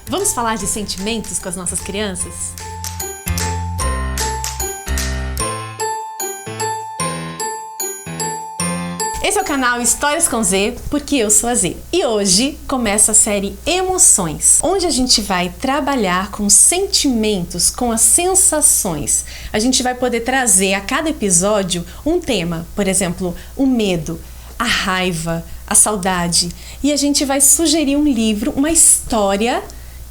Vamos falar de sentimentos com as nossas crianças? Esse é o canal Histórias com Z, porque eu sou a Z. E hoje começa a série Emoções, onde a gente vai trabalhar com sentimentos, com as sensações. A gente vai poder trazer a cada episódio um tema, por exemplo, o medo, a raiva, a saudade. E a gente vai sugerir um livro, uma história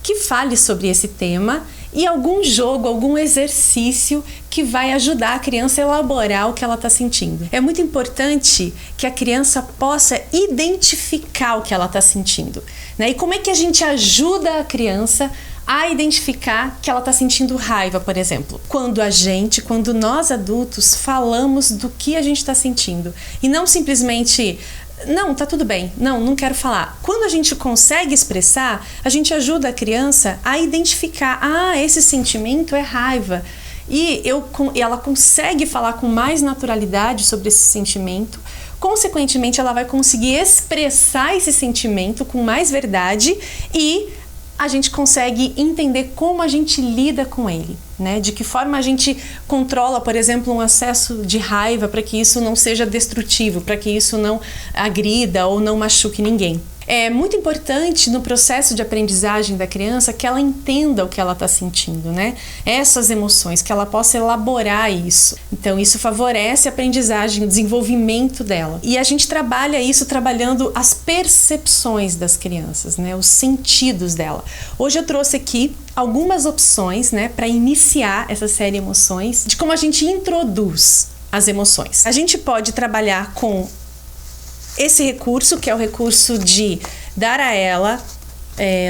que fale sobre esse tema e algum jogo, algum exercício que vai ajudar a criança a elaborar o que ela está sentindo. É muito importante que a criança possa identificar o que ela está sentindo, né? E como é que a gente ajuda a criança a identificar que ela está sentindo raiva, por exemplo? Quando nós adultos falamos do que a gente está sentindo e não simplesmente... Não, tá tudo bem. Não quero falar. Quando a gente consegue expressar, a gente ajuda a criança a identificar, esse sentimento é raiva. E ela consegue falar com mais naturalidade sobre esse sentimento. Consequentemente, ela vai conseguir expressar esse sentimento com mais verdade e a gente consegue entender como a gente lida com ele, né? De que forma a gente controla, por exemplo, um acesso de raiva para que isso não seja destrutivo, para que isso não agrida ou não machuque ninguém. É muito importante no processo de aprendizagem da criança que ela entenda o que ela está sentindo, né? Essas emoções, que ela possa elaborar isso. Então isso favorece a aprendizagem, o desenvolvimento dela. E a gente trabalha isso trabalhando as percepções das crianças, né? Os sentidos dela. Hoje eu trouxe aqui algumas opções, né, para iniciar essa série Emoções, de como a gente introduz as emoções. A gente pode trabalhar com esse recurso, que é o recurso de dar a ela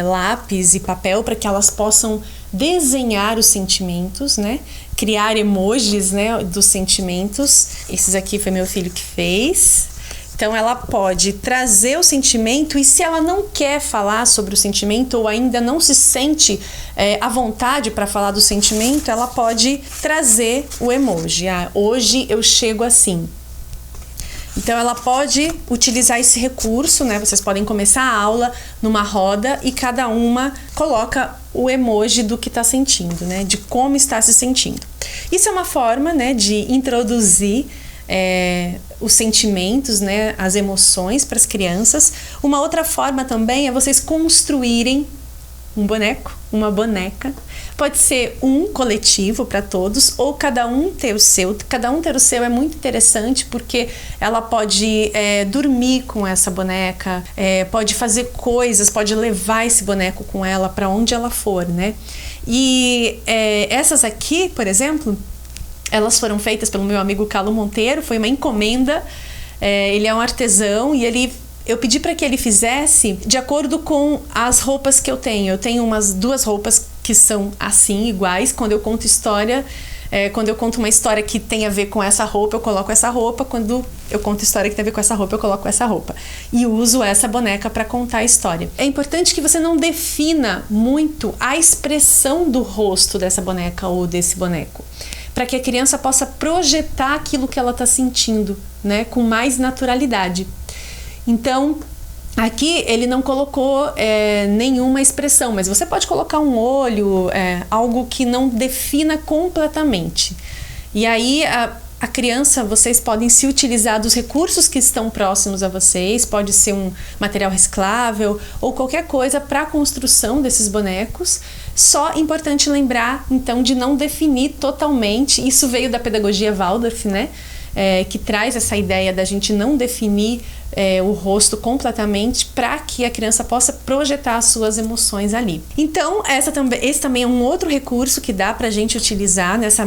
lápis e papel para que elas possam desenhar os sentimentos, né? Criar emojis, né, dos sentimentos. Esses aqui foi meu filho que fez. Então ela pode trazer o sentimento e se ela não quer falar sobre o sentimento ou ainda não se sente à vontade para falar do sentimento, ela pode trazer o emoji. Hoje eu chego assim. Então ela pode utilizar esse recurso, né? Vocês podem começar a aula numa roda e cada uma coloca o emoji do que está sentindo, né? De como está se sentindo. Isso é uma forma, né, de introduzir os sentimentos, né, as emoções para as crianças. Uma outra forma também é vocês construírem um boneco, uma boneca. Pode ser um coletivo para todos ou cada um ter o seu. Cada um ter o seu é muito interessante porque ela pode dormir com essa boneca, pode fazer coisas, pode levar esse boneco com ela para onde ela for, né? E essas aqui, por exemplo, elas foram feitas pelo meu amigo Carlo Monteiro, foi uma encomenda. Ele é um artesão e eu pedi para que ele fizesse de acordo com as roupas que eu tenho. Eu tenho duas roupas que são assim, iguais. Quando eu conto história, quando eu conto uma história que tem a ver com essa roupa, eu coloco essa roupa. Quando eu conto história que tem a ver com essa roupa, eu coloco essa roupa. E uso essa boneca para contar a história. É importante que você não defina muito a expressão do rosto dessa boneca ou desse boneco, para que a criança possa projetar aquilo que ela está sentindo, né, com mais naturalidade. Então, aqui ele não colocou nenhuma expressão, mas você pode colocar um olho, algo que não defina completamente. E aí a criança, vocês podem se utilizar dos recursos que estão próximos a vocês, pode ser um material reciclável ou qualquer coisa para a construção desses bonecos. Só importante lembrar, então, de não definir totalmente. Isso veio da pedagogia Waldorf, né? Que traz essa ideia da gente não definir o rosto completamente para que a criança possa projetar as suas emoções ali. Então, esse também é um outro recurso que dá para a gente utilizar nesse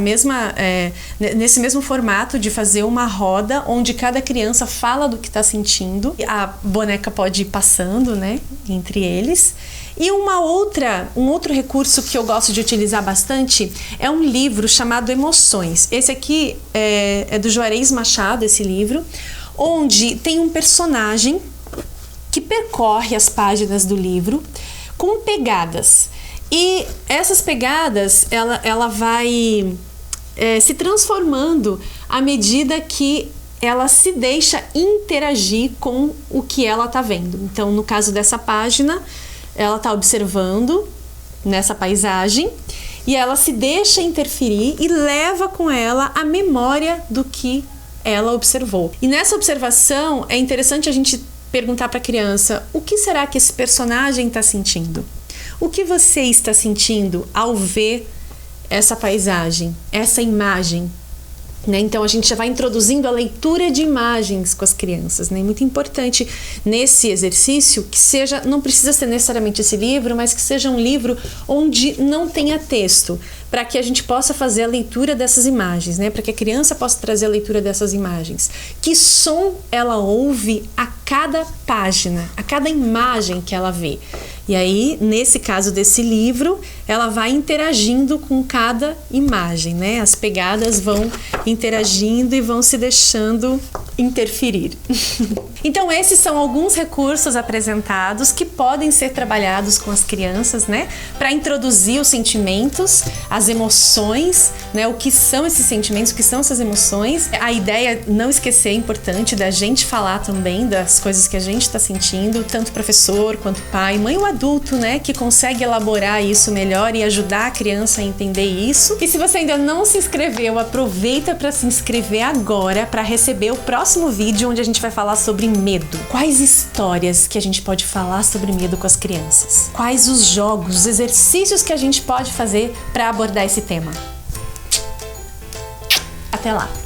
mesmo formato de fazer uma roda onde cada criança fala do que está sentindo. A boneca pode ir passando, né, entre eles. E um outro recurso que eu gosto de utilizar bastante é um livro chamado Emoções. Esse aqui é do Juarez Machado, esse livro, onde tem um personagem que percorre as páginas do livro com pegadas. E essas pegadas, ela vai se transformando à medida que ela se deixa interagir com o que ela está vendo. Então, no caso dessa página, ela está observando nessa paisagem e ela se deixa interferir e leva com ela a memória do que ela observou. E nessa observação é interessante a gente perguntar para a criança: o que será que esse personagem está sentindo? O que você está sentindo ao ver essa paisagem, essa imagem? Né? Então a gente já vai introduzindo a leitura de imagens com as crianças, né? Muito importante nesse exercício que seja, não precisa ser necessariamente esse livro, mas que seja um livro onde não tenha texto, para que a gente possa fazer a leitura dessas imagens, né? Para que a criança possa trazer a leitura dessas imagens. Que som ela ouve a cada página, a cada imagem que ela vê. E aí, nesse caso desse livro, ela vai interagindo com cada imagem, né? As pegadas vão interagindo e vão se deixando interferir. Então, esses são alguns recursos apresentados que podem ser trabalhados com as crianças, né? Para introduzir os sentimentos, as emoções, né? O que são esses sentimentos, o que são essas emoções. A ideia, não esquecer, é importante da gente falar também das coisas que a gente está sentindo, tanto professor quanto pai, mãe ou adulto, né? Que consegue elaborar isso melhor e ajudar a criança a entender isso. E se você ainda não se inscreveu, aproveita para se inscrever agora para receber o próximo vídeo onde a gente vai falar sobre medo. Quais histórias que a gente pode falar sobre medo com as crianças? Quais os jogos, os exercícios que a gente pode fazer para abordar esse tema? Até lá!